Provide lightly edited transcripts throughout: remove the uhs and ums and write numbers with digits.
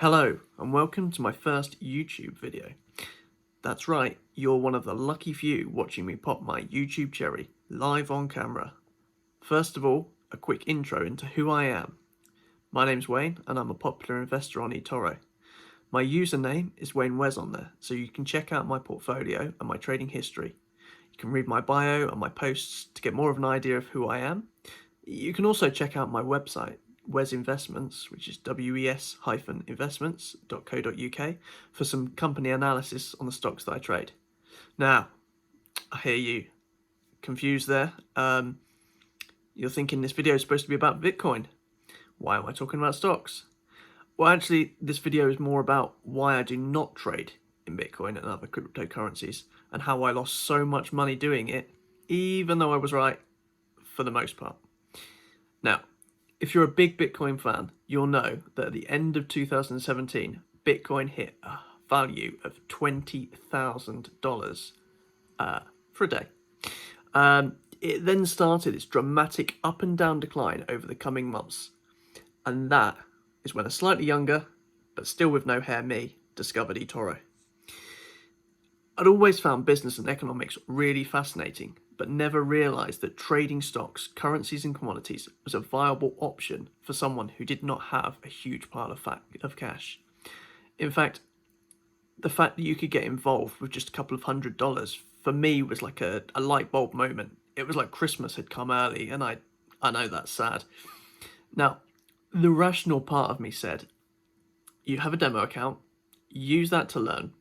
Hello and welcome to my first YouTube video. That's right, you're one of the lucky few watching me pop my YouTube cherry live on camera. First of all, a quick intro into who I am. My name's Wayne and I'm a popular investor on eToro. My username is Wayne Wes on there, so you can check out my portfolio and my trading history. You can read my bio and my posts to get more of an idea of who I am. You can also check out my website, Wes Investments, which is wes-investments.co.uk, for some company analysis on the stocks that I trade. Now, I hear you confused there. You're thinking this video is supposed to be about Bitcoin. Why am I talking about stocks? Well, actually, this video is more about why I do not trade in Bitcoin and other cryptocurrencies, and how I lost so much money doing it, even though I was right for the most part. Now, if you're a big Bitcoin fan, you'll know that at the end of 2017, Bitcoin hit a value of $20,000 for a day. It then started its dramatic up and down decline over the coming months. And that is when a slightly younger, but still with no hair me, discovered eToro. I'd always found business and economics really fascinating, but never realised that trading stocks, currencies and commodities was a viable option for someone who did not have a huge pile of cash. In fact, the fact that you could get involved with just a couple of $100 for me was like a light bulb moment. It was like Christmas had come early, and I know that's sad. Now, the rational part of me said, you have a demo account, use that to learn,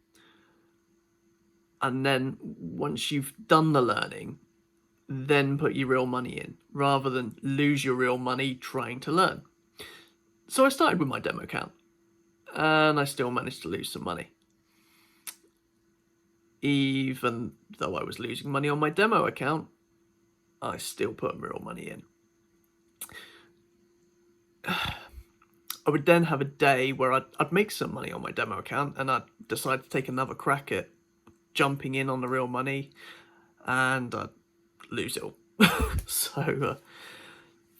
and then once you've done the learning, then put your real money in, rather than lose your real money trying to learn. So I started with my demo account, and I still managed to lose some money. Even though I was losing money on my demo account, I still put real money in. I would then have a day where I'd make some money on my demo account, and I'd decide to take another crack at jumping in on the real money, and I'd lose it all. So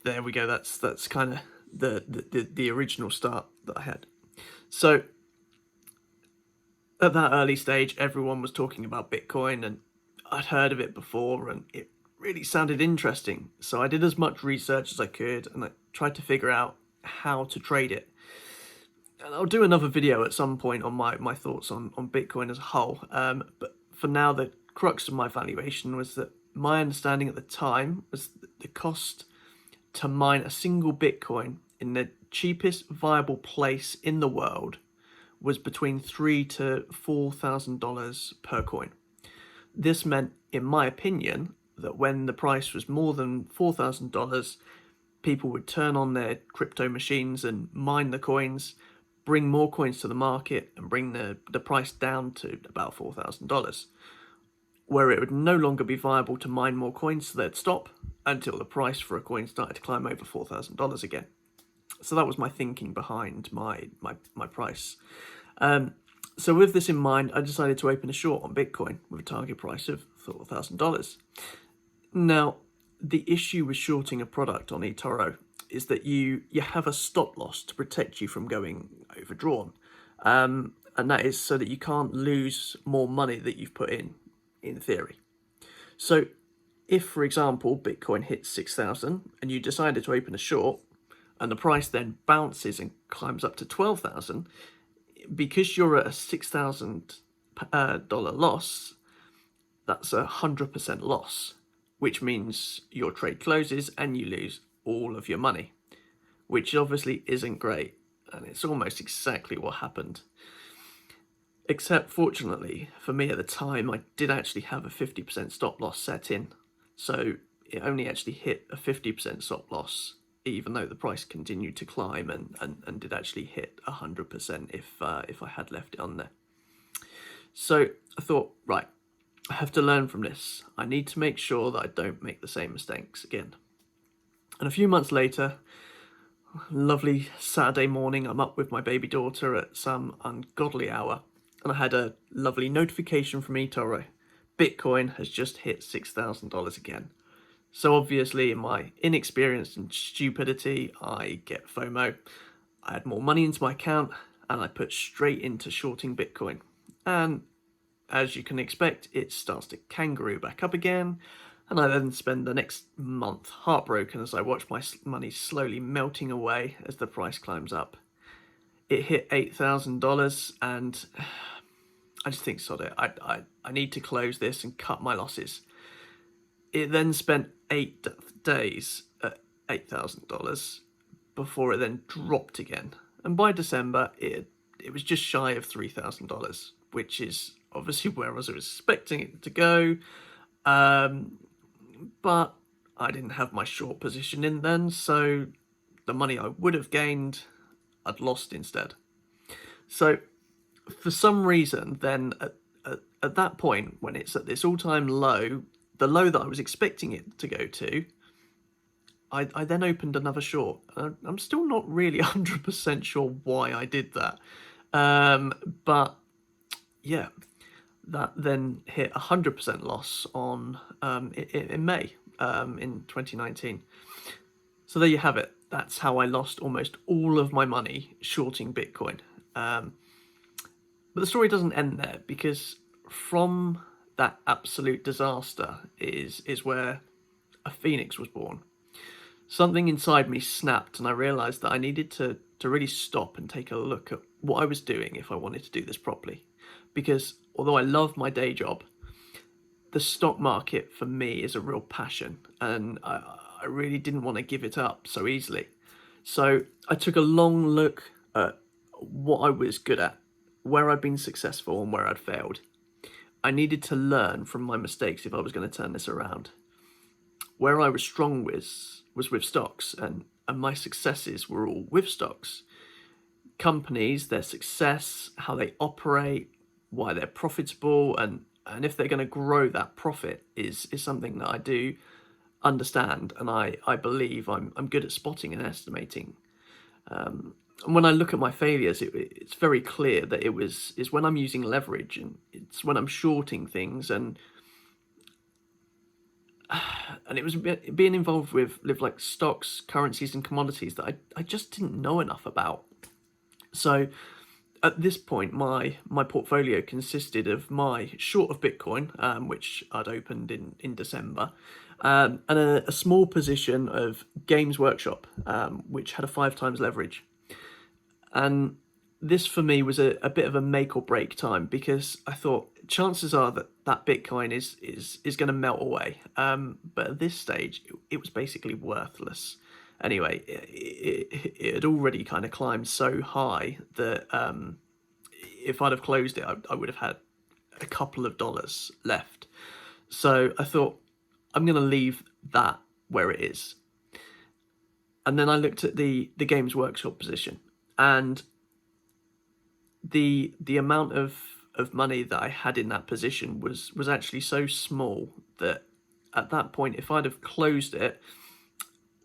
there we go. That's kind of the original start that I had. So at that early stage, everyone was talking about Bitcoin, and I'd heard of it before, and it really sounded interesting. So I did as much research as I could, and I tried to figure out how to trade it. And I'll do another video at some point on my thoughts on Bitcoin as a whole. But for now, the crux of my valuation was that my understanding at the time was that the cost to mine a single Bitcoin in the cheapest viable place in the world was between $3,000 to $4,000 per coin. This meant, in my opinion, that when the price was more than $4,000, people would turn on their crypto machines and mine the coins, bring more coins to the market, and bring the price down to about $4,000, where it would no longer be viable to mine more coins, so they'd stop until the price for a coin started to climb over $4,000 again. So that was my thinking behind my price. So with this in mind, I decided to open a short on Bitcoin with a target price of $4,000. Now, the issue with shorting a product on eToro is that you have a stop loss to protect you from going overdrawn. And that is so that you can't lose more money that you've put in theory. So if, for example, Bitcoin hits 6,000 and you decided to open a short, and the price then bounces and climbs up to 12,000, because you're at a $6,000 loss, that's a 100% loss, which means your trade closes and you lose all of your money, which obviously isn't great, and it's almost exactly what happened. Except, fortunately, for me at the time, I did actually have a 50% stop loss set in, so it only actually hit a 50% stop loss, even though the price continued to climb and did actually hit 100% if I had left it on there. So I thought, right, I have to learn from this. I need to make sure that I don't make the same mistakes again. And a few months later, lovely Saturday morning, I'm up with my baby daughter at some ungodly hour, and I had a lovely notification from eToro. Bitcoin has just hit $6,000 again. So obviously, in my inexperience and stupidity, I get FOMO. I had more money into my account, and I put straight into shorting Bitcoin. And as you can expect, it starts to kangaroo back up again. And I then spend the next month heartbroken as I watch my money slowly melting away as the price climbs up. It hit $8,000 and I just think, sod it, I need to close this and cut my losses. It then spent 8 days at $8,000 before it then dropped again. And by December, it was just shy of $3,000, which is obviously where I was expecting it to go. But I didn't have my short position in then, so the money I would have gained, I'd lost instead. So for some reason, then at that point, when it's at this all-time low, the low that I was expecting it to go to, I then opened another short. I'm still not really 100% sure why I did that. But yeah, that then hit 100% loss on in May in 2019. So there you have it. That's how I lost almost all of my money shorting Bitcoin. But the story doesn't end there, because from that absolute disaster is where a phoenix was born. Something inside me snapped and I realised that I needed to really stop and take a look at what I was doing if I wanted to do this properly. Because although I love my day job, the stock market for me is a real passion, and I really didn't want to give it up so easily. So I took a long look at what I was good at, where I'd been successful and where I'd failed. I needed to learn from my mistakes if I was going to turn this around. Where I was strong was with stocks, and my successes were all with stocks. Companies, their success, how they operate, why they're profitable, and if they're going to grow that profit is something that I do understand, and I believe I'm good at spotting and estimating. And when I look at my failures, it's very clear that it's when I'm using leverage, and it's when I'm shorting things, and it was being involved with like stocks, currencies, and commodities that I just didn't know enough about. So at this point, my portfolio consisted of my short of Bitcoin, which I'd opened in December, and a small position of Games Workshop, which had a 5 times leverage. And this for me was a bit of a make or break time, because I thought chances are that Bitcoin is going to melt away. But at this stage, it was basically worthless. Anyway, it had already kind of climbed so high that if I'd have closed it, I would have had a couple of dollars left. So I thought, I'm going to leave that where it is. And then I looked at the Games Workshop position, and the amount of money that I had in that position was actually so small that at that point, if I'd have closed it,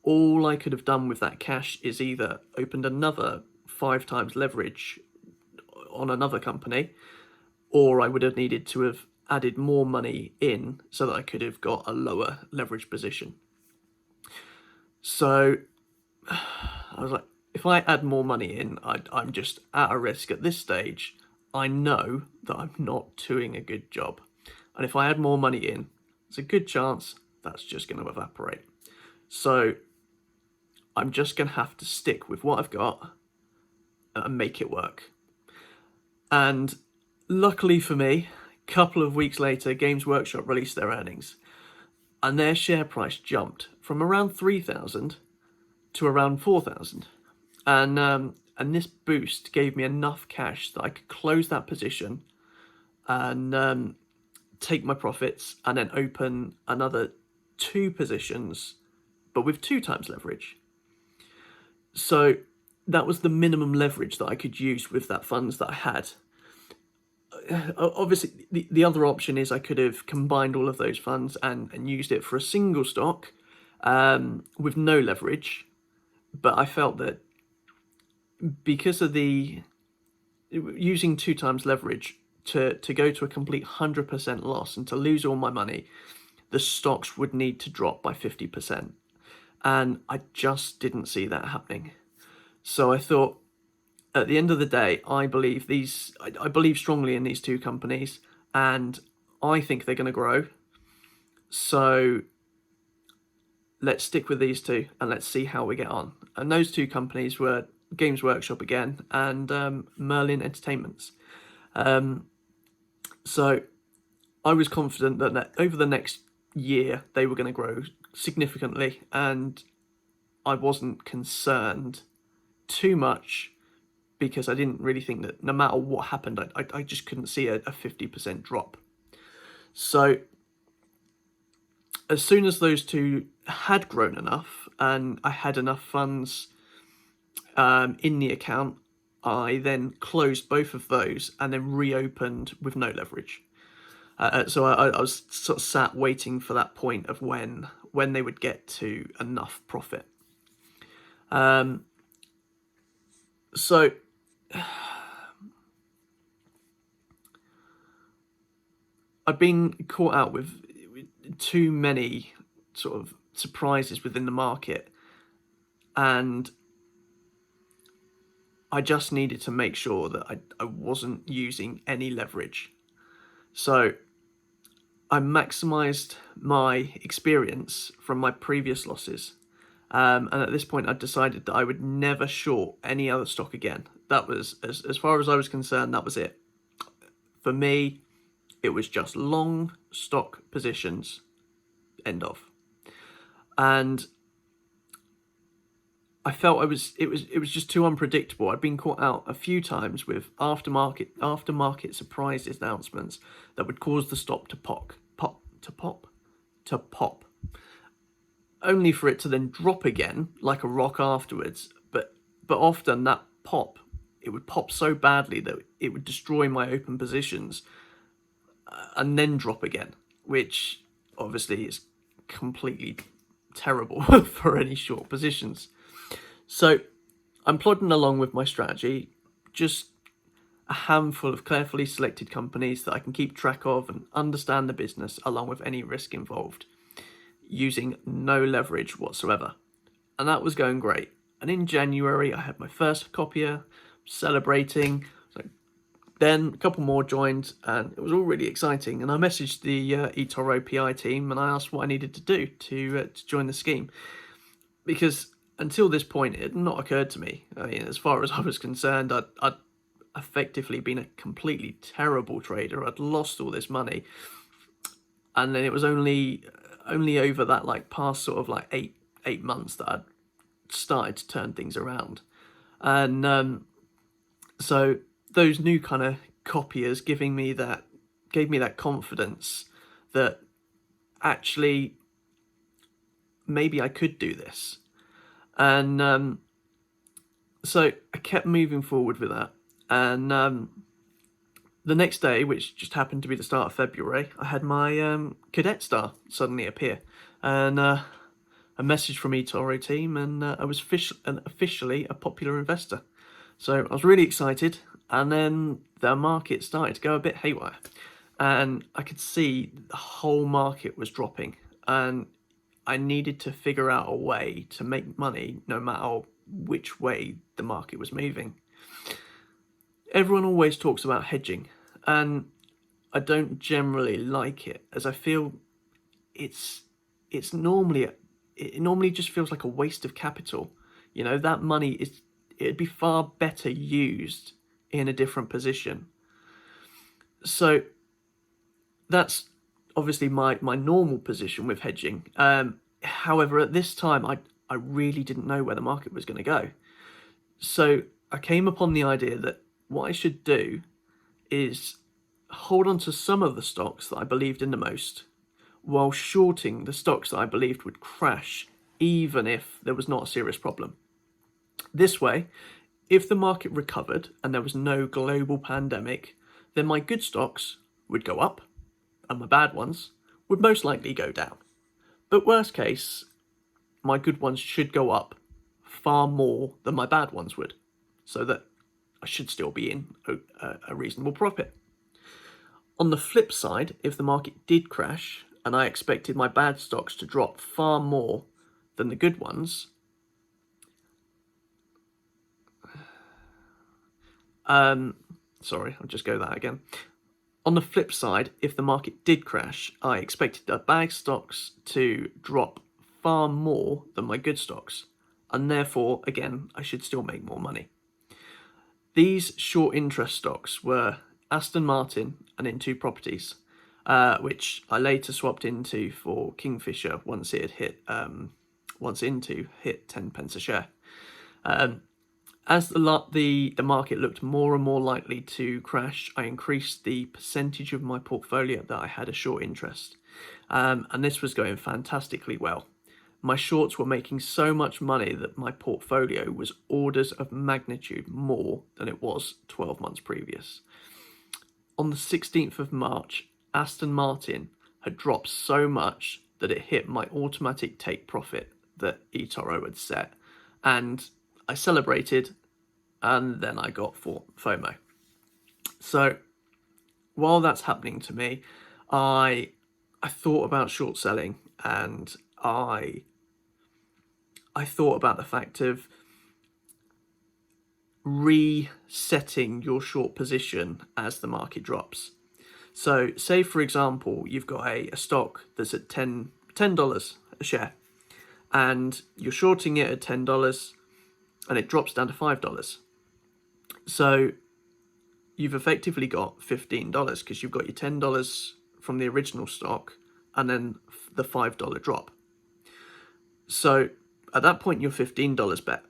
all I could have done with that cash is either opened another 5 times leverage on another company, or I would have needed to have added more money in so that I could have got a lower leverage position. So I was like, if I add more money in, I'm just at a risk at this stage. I know that I'm not doing a good job. And if I add more money in, there's a good chance that's just going to evaporate. So I'm just going to have to stick with what I've got and make it work. And luckily for me, a couple of weeks later, Games Workshop released their earnings, and their share price jumped from around 3,000 to around 4,000. And this boost gave me enough cash that I could close that position and take my profits, and then open another 2 positions, but with 2 times leverage. So that was the minimum leverage that I could use with that funds that I had. Obviously, the other option is I could have combined all of those funds and used it for a single stock with no leverage. But I felt that because of the using 2 times leverage to go to a complete 100% loss and to lose all my money, the stocks would need to drop by 50%. And I just didn't see that happening. So I thought, at the end of the day, I believe I believe strongly in these two companies, and I think they're going to grow. So let's stick with these two and let's see how we get on. And those two companies were Games Workshop again and Merlin Entertainments. So I was confident that over the next year they were going to grow significantly, and I wasn't concerned too much because I didn't really think that no matter what happened, I just couldn't see a 50% drop. So as soon as those two had grown enough and I had enough funds in the account, I then closed both of those and then reopened with no leverage. So I was sort of sat waiting for that point of when they would get to enough profit. So I've been caught out with too many sort of surprises within the market, and I just needed to make sure that I wasn't using any leverage. So I maximized my experience from my previous losses. And at this point, I decided that I would never short any other stock again. That was, as far as I was concerned, that was it. For me, it was just long stock positions, end of. And I felt it was just too unpredictable. I'd been caught out a few times with aftermarket surprise announcements that would cause the stock to pop, only for it to then drop again like a rock afterwards. But often that it would pop so badly that it would destroy my open positions and then drop again, which obviously is completely terrible for any short positions. So I'm plodding along with my strategy, just a handful of carefully selected companies that I can keep track of and understand the business along with any risk involved, using no leverage whatsoever. And that was going great. And in January, I had my first copier, celebrating. So then a couple more joined, and it was all really exciting. And I messaged the eToro PI team and I asked what I needed to do to join the scheme, because until this point, it had not occurred to me. I mean, as far as I was concerned, I'd effectively been a completely terrible trader. I'd lost all this money. And then it was only over that past sort of eight months that I'd started to turn things around. And so those new kind of copiers gave me that confidence that actually maybe I could do this. And so I kept moving forward with that. And the next day, which just happened to be the start of February, I had my cadet star suddenly appear. And a message from eToro team, and I was officially a popular investor. So I was really excited. And then the market started to go a bit haywire. And I could see the whole market was dropping. And I needed to figure out a way to make money no matter which way the market was moving. Everyone always talks about hedging, and I don't generally like it, as I feel it normally just feels like a waste of capital. You know, that money it'd be far better used in a different position. So that's obviously my normal position with hedging. However, at this time, I really didn't know where the market was going to go. So I came upon the idea that what I should do is hold on to some of the stocks that I believed in the most, while shorting the stocks that I believed would crash, even if there was not a serious problem. This way, if the market recovered and there was no global pandemic, then my good stocks would go up, and my bad ones would most likely go down. But worst case, my good ones should go up far more than my bad ones would, so that I should still be in a reasonable profit. On the flip side, if the market did crash and I expected my bad stocks to drop far more than the good ones, Sorry, I'll just go that again. On the flip side, if the market did crash, I expected the bad stocks to drop far more than my good stocks, and therefore, again, I should still make more money. These short interest stocks were Aston Martin and Into Properties, which I later swapped into for Kingfisher once it had hit, once Into hit 10 pence a share. As the market looked more and more likely to crash, I increased the percentage of my portfolio that I had a short interest, and this was going fantastically well. My shorts were making so much money that my portfolio was orders of magnitude more than it was 12 months previous. On the 16th of March, Aston Martin had dropped so much that it hit my automatic take profit that eToro had set, and I celebrated, and then I got FOMO. So while that's happening to me, I thought about short selling, and I thought about the fact of resetting your short position as the market drops. So say, for example, you've got a stock that's at $10 a share, and you're shorting it at $10 and it drops down to $5. So you've effectively got $15 because you've got your $10 from the original stock and then the $5 drop. So at that point, you're $15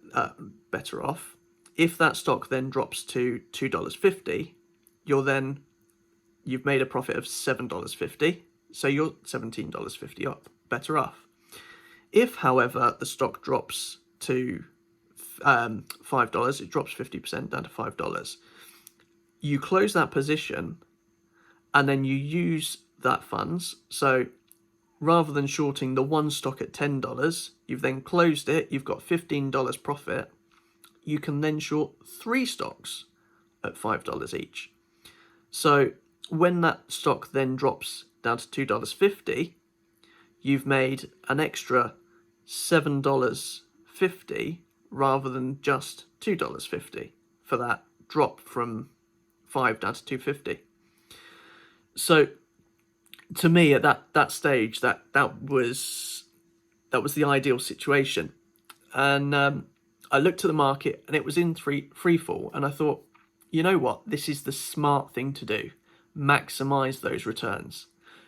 better off. If that stock then drops to $2.50, you've made a profit of $7.50. So you're $17.50 up, better off. If, however, the stock drops to $5, it drops 50% down to $5. You close that position and then you use that funds. So rather than shorting the one stock at $10, you've then closed it, you've got $15 profit. You can then short 3 stocks at $5 each. So when that stock then drops down to $2.50, you've made an extra $7.50 rather than just $2.50 for that drop from 5 down to 250. So to me, at that stage, that was the ideal situation. And I looked at the market and it was in free fall, and I thought, you know what, this is the smart thing to do. Maximize those returns.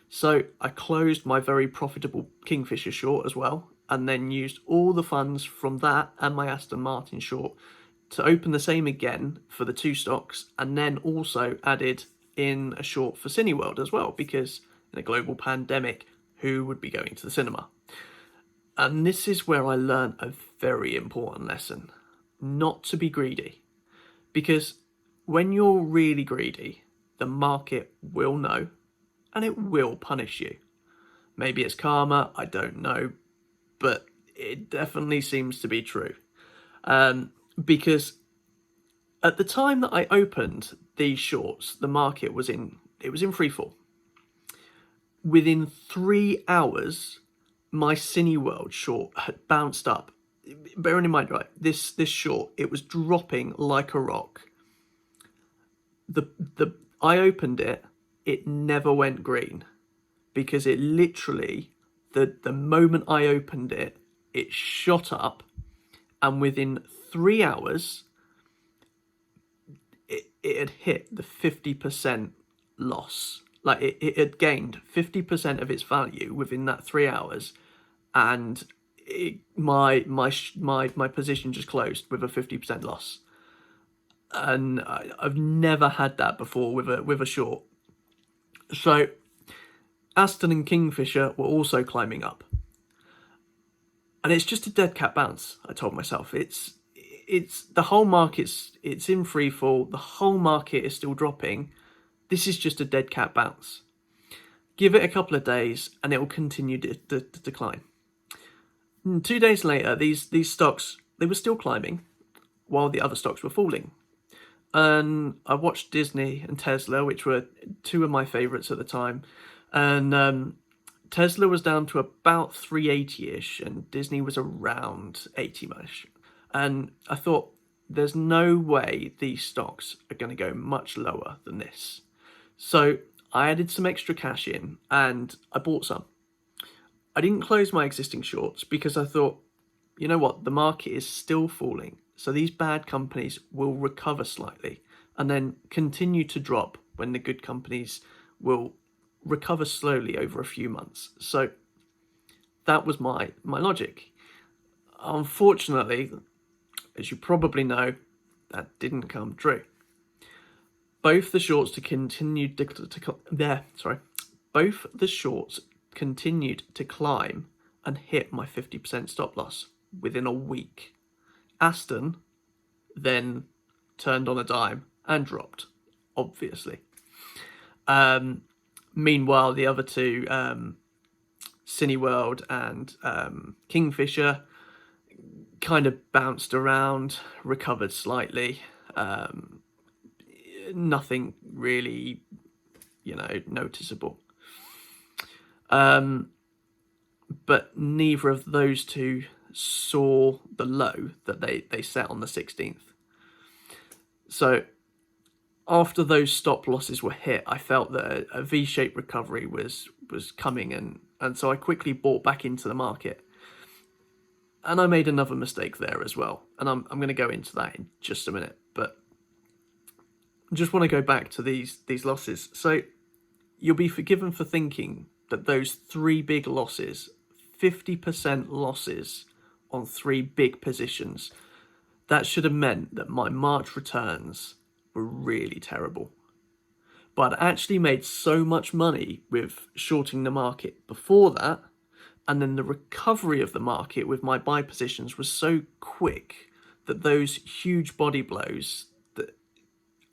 So I closed my very profitable Kingfisher short as well, and then used all the funds from that and my Aston Martin short to open the same again for the 2 stocks, and then also added in a short for Cineworld as well, because in a global pandemic, who would be going to the cinema? And this is where I learned a very important lesson: not to be greedy. Because when you're really greedy, the market will know and it will punish you. Maybe it's karma, I don't know, but it definitely seems to be true. Because at the time that I opened these shorts, the market was in free fall. Within 3 hours, my Cineworld short had bounced up. Bearing in mind, right, this short, it was dropping like a rock. I opened it, it never went green, because it literally, the moment I opened it, it shot up, and within 3 hours, it had hit the 50% loss. Like it had gained 50% of its value within that 3 hours, and my position just closed with a 50% loss. And I've never had that before with a short. So Aston and Kingfisher were also climbing up, and it's just a dead cat bounce. I told myself it's the whole market's in free fall. The whole market is still dropping. This is just a dead cat bounce. Give it a couple of days and it will continue to decline. And 2 days later, these stocks, they were still climbing while the other stocks were falling. And I watched Disney and Tesla, which were 2 of my favorites at the time. And Tesla was down to about 380-ish and Disney was around 80-ish. And I thought, there's no way these stocks are going to go much lower than this. So I added some extra cash in and I bought some. I didn't close my existing shorts because I thought, you know what, the market is still falling. So these bad companies will recover slightly and then continue to drop when the good companies will recover slowly over a few months. So that was my logic. Unfortunately, as you probably know, that didn't come true. Both the shorts continued to climb and hit my 50% stop loss within a week. Aston then turned on a dime and dropped, obviously. Meanwhile, the other two, Cineworld and Kingfisher, kind of bounced around, recovered slightly. Nothing really, noticeable. But neither of those two saw the low that they set on the 16th. So after those stop losses were hit, I felt that a V-shaped recovery was coming, and so I quickly bought back into the market. And I made another mistake there as well, and I'm going to go into that in just a minute. But I just want to go back to these losses. So you'll be forgiven for thinking that those 3 big losses, 50% losses on 3 big positions, that should have meant that my March returns were really terrible. But I actually made so much money with shorting the market before that, and then the recovery of the market with my buy positions was so quick that those huge body blows, that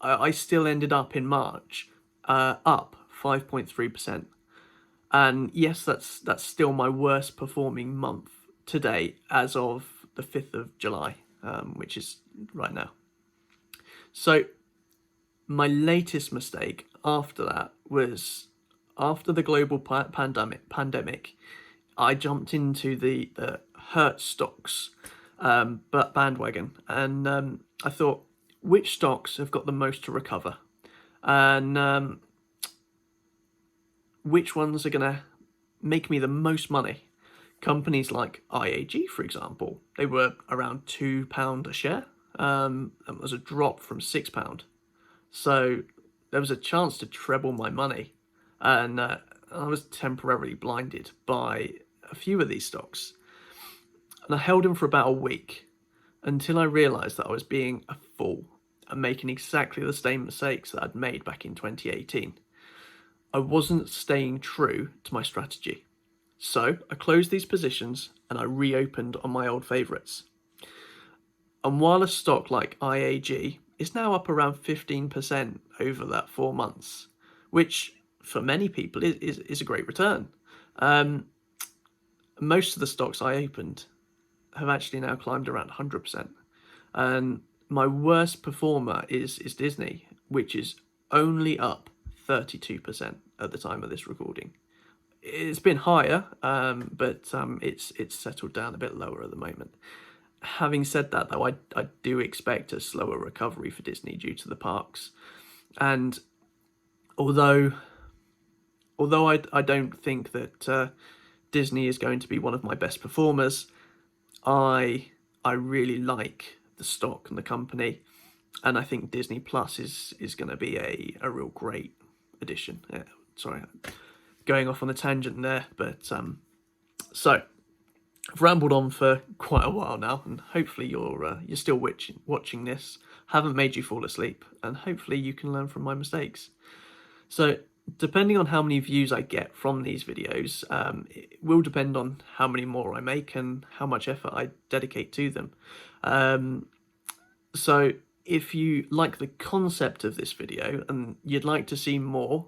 I still ended up in March up 5.3%. And yes, that's still my worst performing month to date as of the 5th of July, which is right now. So my latest mistake after that was, after the global pandemic, I jumped into the hurt stocks but bandwagon, and I thought, which stocks have got the most to recover, and which ones are going to make me the most money. Companies like IAG, for example, they were around £2 a share. That was a drop from £6. So there was a chance to treble my money, and I was temporarily blinded by a few of these stocks. And I held them for about a week until I realised that I was being a fool and making exactly the same mistakes that I'd made back in 2018. I wasn't staying true to my strategy. So I closed these positions and I reopened on my old favourites. And while a stock like IAG is now up around 15% over that 4 months, which for many people is a great return, most of the stocks I opened have actually now climbed around 100%. And my worst performer is Disney, which is only up 32% at the time of this recording. It's been higher, but it's settled down a bit lower at the moment. Having said that, though, I do expect a slower recovery for Disney due to the parks. And although I don't think that Disney is going to be one of my best performers, I really like the stock and the company, and I think Disney Plus is going to be a real great addition. Sorry, going off on a tangent there, but so I've rambled on for quite a while now, and hopefully you're still watching this, haven't made you fall asleep, and hopefully you can learn from my mistakes. So depending on how many views I get from these videos, it will depend on how many more I make and how much effort I dedicate to them. So if you like the concept of this video and you'd like to see more,